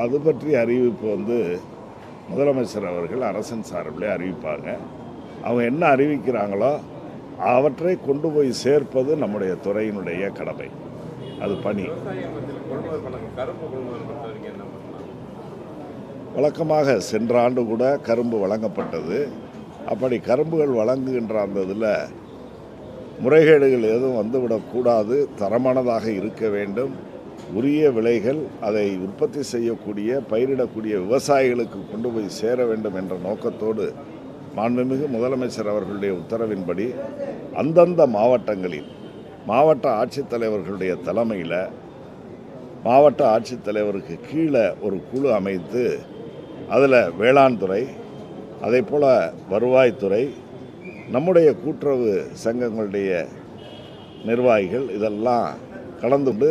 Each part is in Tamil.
அது பற்றிய அறிவிப்பு முதலமைச்சர் அவர்கள் அரசின் சார்பிலே அறிவிப்பாங்க. அவங்க என்ன அறிவிக்கிறாங்களோ அவற்றை கொண்டு போய் சேர்ப்பது நம்முடைய துறையினுடைய கடமை, அது பணி. வழக்கமாக சென்ற ஆண்டு கூட கரும்பு வழங்கப்பட்டது. அப்படி கரும்புகள் வழங்குகின்ற அந்த இதில் முறைகேடுகள் எதுவும் வந்துவிடக்கூடாது, தரமானதாக இருக்க வேண்டும், உரிய விலைகள் அதை உற்பத்தி செய்யக்கூடிய பயிரிடக்கூடிய விவசாயிகளுக்கு கொண்டு போய் சேர வேண்டும் என்ற நோக்கத்தோடு மாண்புமிகு முதலமைச்சர் அவர்களுடைய உத்தரவின்படி அந்தந்த மாவட்டங்களில் மாவட்ட ஆட்சித்தலைவர்களுடைய தலைமையில் மாவட்ட ஆட்சித்தலைவருக்கு கீழே ஒரு குழு அமைத்து அதில் வேளாண் துறை, அதே போல் வருவாய்த்துறை, நம்முடைய கூட்டுறவு சங்கங்களுடைய நிர்வாகிகள் இதெல்லாம் கலந்துண்டு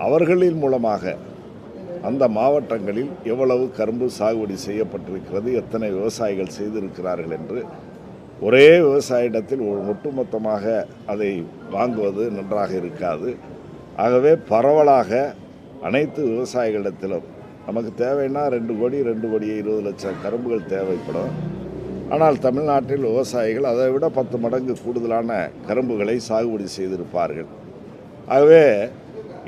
அவர்களின் மூலமாக அந்த மாவட்டங்களில் எவ்வளவு கரும்பு சாகுபடி செய்யப்பட்டிருக்கிறது, எத்தனை விவசாயிகள் செய்திருக்கிறார்கள் என்று ஒரே விவசாயிடத்தில் ஒட்டுமொத்தமாக அதை வாங்குவது நன்றாக இருக்காது. ஆகவே பரவலாக அனைத்து விவசாயிகளிடத்திலும் நமக்கு தேவைன்னா 2 கோடி 20 லட்சம் கரும்புகள் தேவைப்படும். ஆனால் தமிழ்நாட்டில் விவசாயிகள் அதை விட 10 மடங்கு கூடுதலான கரும்புகளை சாகுபடி செய்திருப்பார்கள். ஆகவே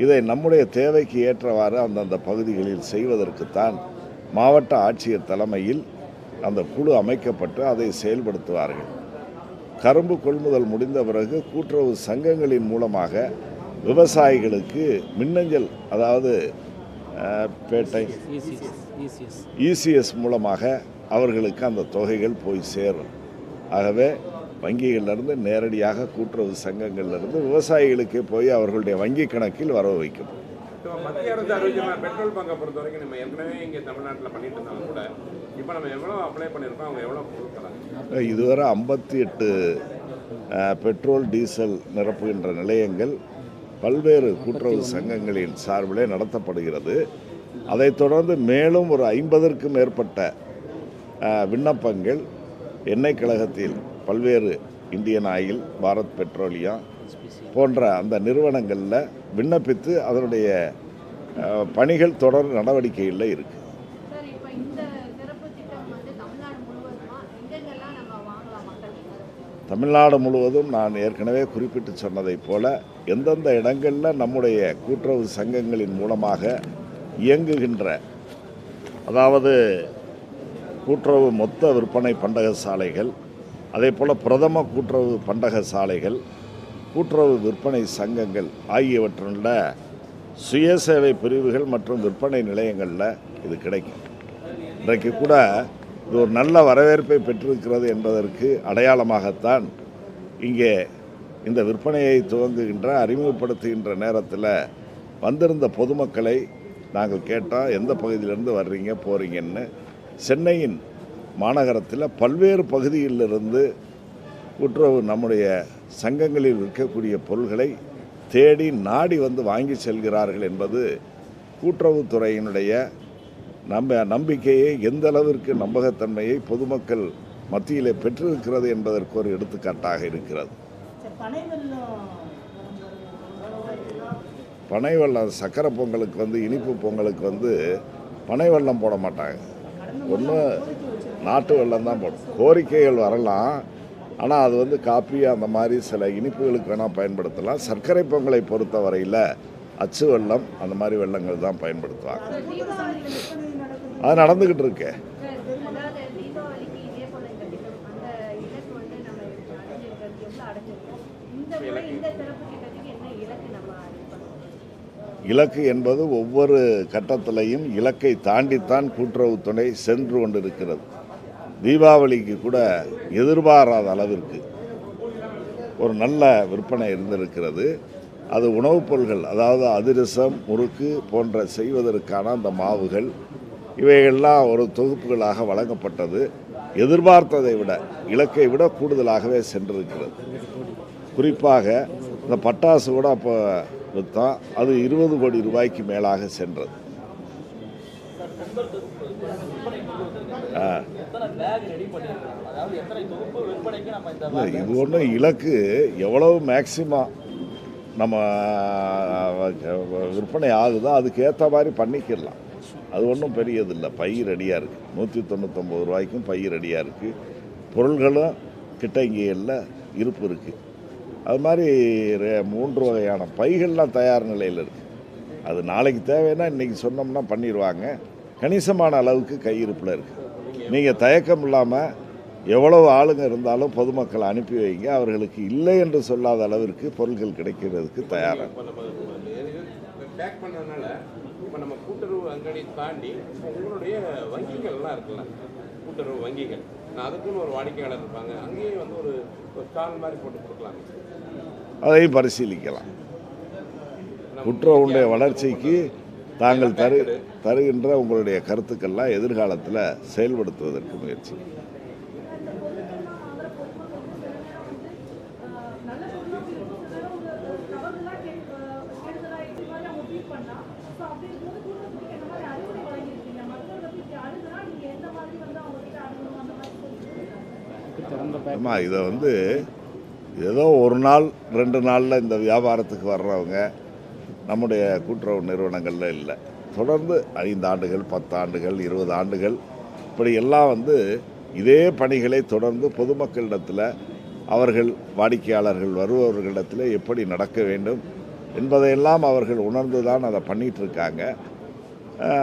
இதை நம்முடைய தேவைக்கு ஏற்றவாறு அந்தந்த பகுதிகளில் செய்வதற்குத்தான் மாவட்ட ஆட்சியர் தலைமையில் அந்த குழு அமைக்கப்பட்டு அதை செயல்படுத்துவார்கள். கரும்பு கொள்முதல் முடிந்த பிறகு கூட்டுறவு சங்கங்களின் மூலமாக விவசாயிகளுக்கு மின்னஞ்சல், அதாவது பேட்டை இசிஎஸ் மூலமாக அவர்களுக்கு அந்த தொகைகள் போய் சேரும். ஆகவே வங்கிகளிலிருந்து நேரடியாக கூட்டுறவு சங்கங்களிலிருந்து விவசாயிகளுக்கே போய் அவர்களுடைய வங்கி கணக்கில் வரவு வைக்கும். மத்திய அரசு அறிவிச்ச பெட்ரோல் பங்கை பொறுத்த வரைக்கும் நம்ம ஏற்கனவே இங்கே தமிழ்நாட்டில் பண்ணிட்டு இருந்தாலும் கூட இப்போ நம்ம எவ்வளோ அப்ளை பண்ணியிருக்கோம், அவங்க எவ்வளோ கொடுக்கலாம்? இதுவரை 58 பெட்ரோல் டீசல் நிரப்புகின்ற நிலையங்கள் பல்வேறு கூட்டுறவு சங்கங்களின் சார்பிலே நடத்தப்படுகிறது. அதைத் தொடர்ந்து மேலும் ஒரு 50க்கும் மேற்பட்ட விண்ணப்பங்கள் எண்ணெய் கழகத்தில் பல்வேறு இந்தியன் ஆயில், பாரத் பெட்ரோலியம் போன்ற அந்த நிறுவனங்களில் விண்ணப்பித்து அதனுடைய பணிகள் தொடர் நடவடிக்கையில் இருக்குது. தமிழ்நாடு முழுவதும் நான் ஏற்கனவே குறிப்பிட்டு சொன்னதைப் போல எந்தெந்த இடங்களில் நம்முடைய கூட்டுறவு சங்கங்களின் மூலமாக இயங்குகின்ற, அதாவது கூட்டுறவு மொத்த விற்பனை பண்டக சாலைகள், அதே போல் பிரதம கூட்டுறவு பண்டக சாலைகள், கூட்டுறவு விற்பனை சங்கங்கள் ஆகியவற்றில் சுயசேவை பிரிவுகள் மற்றும் விற்பனை நிலையங்களில் இது கிடைக்கும். இன்றைக்கு கூட இது ஒரு நல்ல வரவேற்பை பெற்றிருக்கிறது என்பதற்கு அடையாளமாகத்தான் இங்கே இந்த விற்பனையை துவங்குகின்ற அறிமுகப்படுத்துகின்ற நேரத்தில் வந்திருந்த பொதுமக்களை நாங்கள் கேட்டால் எந்த பகுதியிலேருந்து வர்றீங்க போகிறீங்கன்னு சென்னையின் மாநகரத்தில் பல்வேறு பகுதியிலிருந்து கூட்டுறவு நம்முடைய சங்கங்களில் விற்கக்கூடிய பொருள்களை தேடி நாடி வந்து வாங்கி செல்கிறார்கள் என்பது கூட்டுறவுத்துறையினுடைய நம்பிக்கையை, எந்த அளவிற்கு நம்பகத்தன்மையை பொதுமக்கள் மத்தியிலே பெற்றிருக்கிறது என்பதற்கு ஒரு எடுத்துக்காட்டாக இருக்கிறது. பனை வெல்லம் சக்கரை பொங்கலுக்கு இனிப்பு பொங்கலுக்கு பனை வெல்லம் போட மாட்டாங்க. ஒன்று நாட்டு வெல்லம் தான் போடும். கோரிக்கைகள் வரலாம், ஆனால் அது காப்பி அந்த மாதிரி சில இனிப்புகளுக்கு வேணால் பயன்படுத்தலாம். சர்க்கரை பொங்கலை பொறுத்த வரையில் அச்சு வெல்லம் அந்த மாதிரி வெல்லங்கள் தான் பயன்படுத்துவாங்க. அது நடந்துக்கிட்டு இருக்கு. இலக்கு என்பது ஒவ்வொரு கட்டத்திலையும் இலக்கை தாண்டித்தான் கூட்டுறவுத்துறை சென்று கொண்டிருக்கிறது. தீபாவளிக்கு கூட எதிர்பாராத அளவிற்கு ஒரு நல்ல விற்பனை இருந்திருக்கிறது. அது உணவுப் பொருள்கள், அதாவது அதிரசம், முறுக்கு போன்ற செய்வதற்கான அந்த மாவுகள், இவைகள்லாம் ஒரு தொகுப்புகளாக வழங்கப்பட்டது. எதிர்பார்த்ததை விட, இலக்கை விட கூடுதலாகவே சென்றிருக்கிறது. குறிப்பாக இந்த பட்டாசு கூட அப்போ விற்றோம், அது 20 கோடி ரூபாய்க்கு மேலாக சென்றது. இது ஒன்றும் இலக்கு எவ்வளவு மேக்சிமம் நம்ம விற்பனை ஆகுதோ அதுக்கு ஏற்ற மாதிரி பண்ணிக்கிடலாம். அது ஒன்றும் பெரியதில்லை. பை ரெடியாக இருக்குது. 199 ரூபாய்க்கும் பை ரெடியாக இருக்குது. பொருள்களும் கிட்டங்கியில் இருப்பு இருக்குது. அது மாதிரி 3 வகையான பைகள்லாம் தயார் நிலையில் இருக்குது. அது நாளைக்கு தேவைன்னா இன்றைக்கி சொன்னோம்னா பண்ணிடுவாங்க. கணிசமான அளவுக்கு கையிருப்பில் இருக்குது. நீங்கள் தயக்கம் இல்லாமல் எவ்வளவு ஆளுங்க இருந்தாலும் பொதுமக்களை அனுப்பி வைங்க. அவர்களுக்கு இல்லை என்று சொல்லாத அளவிற்கு பொருட்கள் கிடைக்கிறதுக்கு தயாராக. இப்போ நம்ம பேக் பண்ணதுனால இப்போ நம்ம கூட்டுறவு அங்கடி தாண்டி உங்களுடைய வங்கிகள்லாம் இருக்குல்ல, கூட்டுறவு வங்கிகள், நான் அதுக்குன்னு ஒரு வாடிக்கையாளர் இருப்பாங்க, அங்கேயே வந்து ஒரு ஸ்டால் மாதிரி போட்டு கொடுக்கலாம். அதையும் பரிசீலிக்கலாம். கூட்டுறவுடைய வளர்ச்சிக்கு தாங்கள் தருகின்ற உங்களுடைய கருத்துக்கள்லாம் எதிர்காலத்தில் செயல்படுத்துவதற்கு முயற்சி. ஆமாம், இதை வந்து ஏதோ ஒரு நாள் 2 நாளில் இந்த வியாபாரத்துக்கு வர்றவங்க நம்முடைய கூட்டுறவு நிறுவனங்களில் இல்லை. தொடர்ந்து 5 ஆண்டுகள், 10 ஆண்டுகள், 20 ஆண்டுகள் இப்படி எல்லாம் வந்து இதே பணிகளை தொடர்ந்து பொதுமக்களிடத்தில் அவர்கள் வாடிக்கையாளர்கள் வருபவர்களிடத்தில் எப்படி நடக்க வேண்டும் என்பதையெல்லாம் அவர்கள் உணர்ந்து தான் அதை பண்ணிகிட்ருக்காங்க.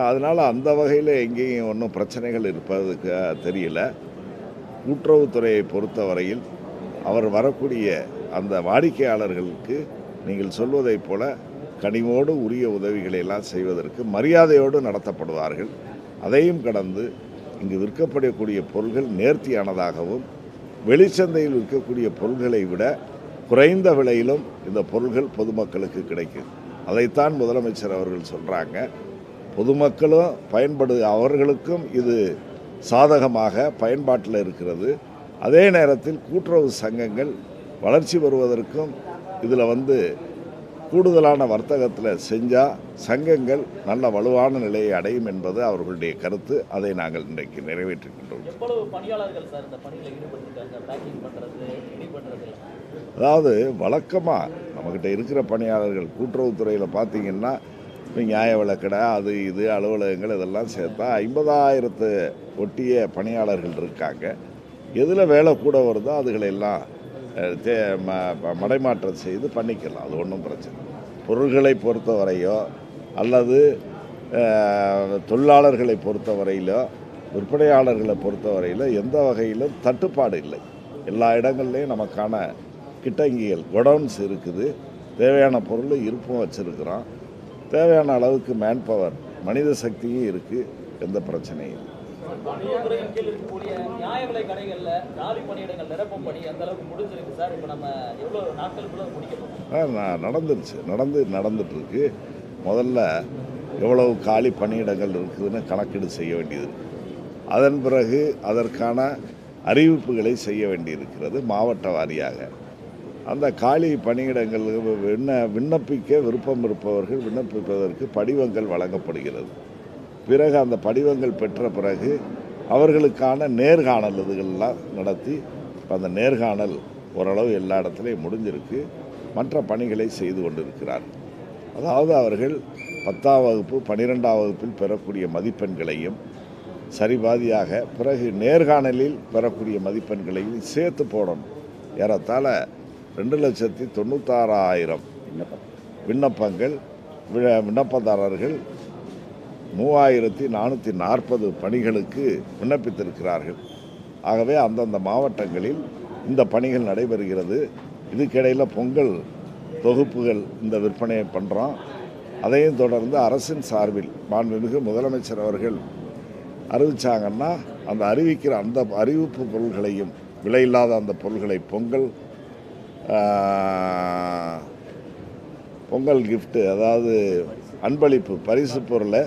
அதனால் அந்த வகையில் எங்கேயும் ஒன்றும் பிரச்சனைகள் இருப்பதுக்கு தெரியல. கூட்டுறவுத்துறையை பொறுத்தவரையில் அவர் வரக்கூடிய அந்த வாடிக்கையாளர்களுக்கு நீங்கள் சொல்வதைப் போல கனிவோடு உரிய உதவிகளை எல்லாம் செய்வதற்கு மரியாதையோடு நடத்தப்படுவார்கள். அதையும் கடந்து இங்கு விற்கப்படக்கூடிய பொருள்கள் நேர்த்தியானதாகவும் வெளிச்சந்தையில் விற்கக்கூடிய பொருள்களை விட குறைந்த விலையிலும் இந்த பொருள்கள் பொதுமக்களுக்கு கிடைக்கும். அதைத்தான் முதலமைச்சர் அவர்கள் சொல்கிறாங்க. பொதுமக்களும் அவர்களுக்கும் இது சாதகமாக பயன்பாட்டில் இருக்கிறது. அதே நேரத்தில் கூட்டுறவு சங்கங்கள் வளர்ச்சி பெறுவதற்கும் இதில் வந்து கூடுதலான வர்த்தகத்தில் செஞ்சால் சங்கங்கள் நல்ல வலுவான நிலையை அடையும் என்பது அவர்களுடைய கருத்து. அதை நாங்கள் இன்றைக்கு நிறைவேற்றிக்கின்றோம். அதாவது வழக்கமாக நம்மக்கிட்ட இருக்கிற பணியாளர்கள் கூட்டுறவுத்துறையில் பார்த்திங்கன்னா இப்போ நியாய விலைக்கடை, அது இது அலுவலகங்கள் இதெல்லாம் சேர்த்தா 50,000 ஒட்டிய பணியாளர்கள் இருக்காங்க. எதில் வேலை கூட வருதோ அதுகளெல்லாம் மடைமாற்றம் செய்து பண்ணிக்கலாம். அது ஒன்றும் பிரச்சனை. பொருள்களை பொறுத்தவரையோ அல்லது தொழிலாளர்களை பொறுத்தவரையிலோ விற்பனையாளர்களை பொறுத்தவரையிலோ எந்த வகையிலும் தட்டுப்பாடு இல்லை. எல்லா இடங்கள்லையும் நமக்கான கிட்டங்கிகள் குடவுன்ஸ் இருக்குது. தேவையான பொருள் இருப்பும் வச்சுருக்கிறோம். தேவையான அளவுக்கு மேன் பவர் மனித சக்தியும் இருக்குது. எந்த பிரச்சனையும் இல்லை. நடந்துட்டுருக்கு. முதல்ல எவ்வளவு காலி பணியிடங்கள் இருக்குதுன்னு கணக்கீடு செய்ய வேண்டியது. அதன் பிறகு அதற்கான அறிவிப்புகளை செய்ய வேண்டியிருக்கிறது மாவட்ட வாரியாக. அந்த காலி பணியிடங்கள் விண்ணப்பிக்க விருப்பம் இருப்பவர்கள் விண்ணப்பிப்பதற்கு படிவங்கள் வழங்கப்படுகிறது. பிறகு அந்த படிவங்கள் பெற்ற பிறகு அவர்களுக்கான நேர்காணல் இதுகள்லாம் நடத்தி அந்த நேர்காணல் ஓரளவு எல்லா இடத்துலையும் முடிஞ்சிருக்கு. மற்ற பணிகளை செய்து கொண்டிருக்கிறார்கள். அதாவது அவர்கள் 10ஆம் வகுப்பு 12ஆம் வகுப்பில் பெறக்கூடிய மதிப்பெண்களையும் சரிபாதியாக பிறகு நேர்காணலில் பெறக்கூடிய மதிப்பெண்களையும் சேர்த்து போடணும். ஏறத்தாழ 2,96,000 விண்ணப்பங்கள் விண்ணப்பதாரர்கள் 3,440 பணிகளுக்கு விண்ணப்பித்திருக்கிறார்கள். ஆகவே அந்தந்த மாவட்டங்களில் இந்த பணிகள் நடைபெறுகிறது. இதுக்கிடையில் பொங்கல் தொகுப்புகள் இந்த விற்பனையை பண்ணுறோம். அதையும் தொடர்ந்து அரசின் சார்பில் மாண்புமிகு முதலமைச்சர் அவர்கள் அறிவித்தாங்கன்னா அந்த அறிவிக்கிற அந்த அறிவிப்பு பொருள்களையும் விலையில்லாத அந்த பொருள்களை பொங்கல் கிஃப்ட்டு, அதாவது அன்பளிப்பு பரிசு பொருளை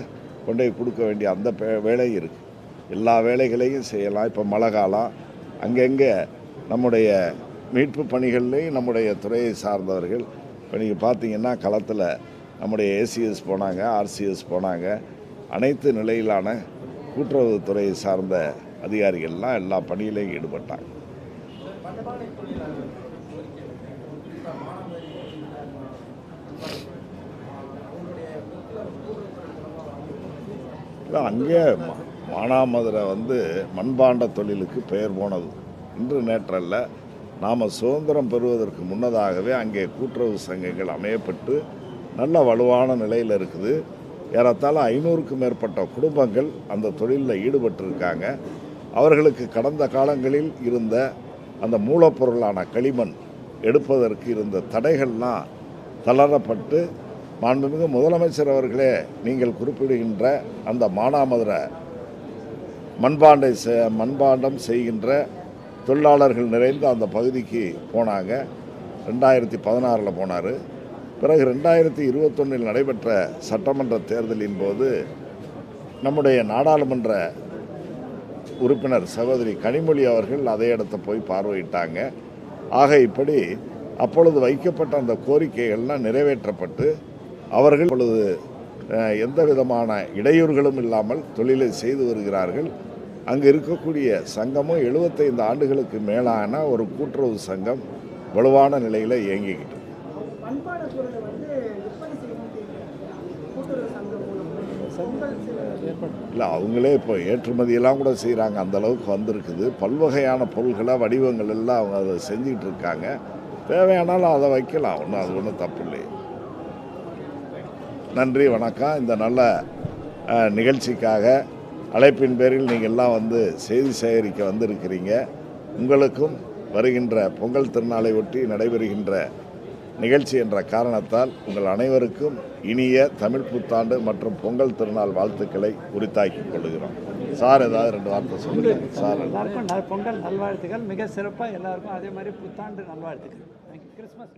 கொண்டு போய் கொடுக்க வேண்டிய அந்த வேலை இருக்குது. எல்லா வேலைகளையும் செய்யலாம். இப்போ மழை காலம், அங்கங்கே நம்முடைய மீட்பு பணிகள்லேயும் நம்முடைய துறையை சார்ந்தவர்கள் இப்போ நீங்கள் பார்த்தீங்கன்னா களத்தில் நம்முடைய ஏசிஎஸ் போனாங்க, ஆர்சிஎஸ் போனாங்க. அனைத்து நிலையிலான கூட்டுறவுத்துறையை சார்ந்த அதிகாரிகள்லாம் எல்லா பணியிலையும் ஈடுபட்டாங்க. அங்கே மானாமதுரை மண்பாண்ட தொழிலுக்கு பெயர் போனது. இன்று நேற்றல்ல, நாம் சுதந்திரம் பெறுவதற்கு முன்னதாகவே அங்கே கூட்டுறவு சங்கங்கள் அமையப்பட்டு நல்ல வலுவான நிலையில் இருக்குது. ஏறத்தாழ 500க்கும் மேற்பட்ட குடும்பங்கள் அந்த தொழிலில் ஈடுபட்டிருக்காங்க. அவர்களுக்கு கடந்த காலங்களில் இருந்த அந்த மூலப்பொருளான களிமண் எடுப்பதற்கு இருந்த தடைகள்லாம் தளரப்பட்டு, மாண்புமிகு முதலமைச்சர் அவர்களே நீங்கள் குறிப்பிடுகின்ற அந்த மானாமதுரை மண்பாண்டம் செய்கின்ற தொழிலாளர்கள் நிறைந்த அந்த பகுதிக்கு போனாங்க. 2016 போனார். பிறகு 2021 நடைபெற்ற சட்டமன்ற தேர்தலின் போது நம்முடைய நாடாளுமன்ற உறுப்பினர் சகோதரி கனிமொழி அவர்கள் அதே இடத்த போய் பார்வையிட்டாங்க. ஆக இப்படி அப்பொழுது வைக்கப்பட்ட அந்த கோரிக்கைகள்லாம் நிறைவேற்றப்பட்டு அவர்கள் இப்பொழுது எந்த விதமான இடையூறுகளும் இல்லாமல் தொழிலை செய்து வருகிறார்கள். அங்கு இருக்கக்கூடிய சங்கமும் 75 ஆண்டுகளுக்கு மேலான ஒரு கூட்டுறவு சங்கம் வலுவான நிலையில் இயங்கிக்கிட்டு. இல்லை, அவங்களே இப்போ ஏற்றுமதியெல்லாம் கூட செய்கிறாங்க. அந்த அளவுக்கு வந்திருக்குது. பல்வகையான பொருள்களை வடிவங்கள் எல்லாம் அவங்க அதை செஞ்சிகிட்டு இருக்காங்க. தேவையானாலும் அதை வைக்கலாம், அது ஒன்றும் தப்பு இல்லை. நன்றி, வணக்கம். இந்த நல்ல நிகழ்ச்சிக்காக அழைப்பின் பேரில் நீங்கள் எல்லாம் செய்தி சேகரிக்க வந்திருக்கிறீங்க. உங்களுக்கும் வருகின்ற பொங்கல் திருநாளை ஒட்டி நடைபெறுகின்ற நிகழ்ச்சி என்ற காரணத்தால் உங்கள் அனைவருக்கும் இனிய தமிழ் புத்தாண்டு மற்றும் பொங்கல் திருநாள் வாழ்த்துக்களை உரித்தாக்கிக் கொள்கிறோம். சார் ஏதாவது 2 வார்த்தை சொல்லுங்கள். சார், எல்லாருக்கும் பொங்கல் நல்வாழ்த்துக்கள். மிக சிறப்பாக எல்லாருக்கும் அதே மாதிரி புத்தாண்டு நல்வாழ்த்துக்கள். கிறிஸ்மஸ்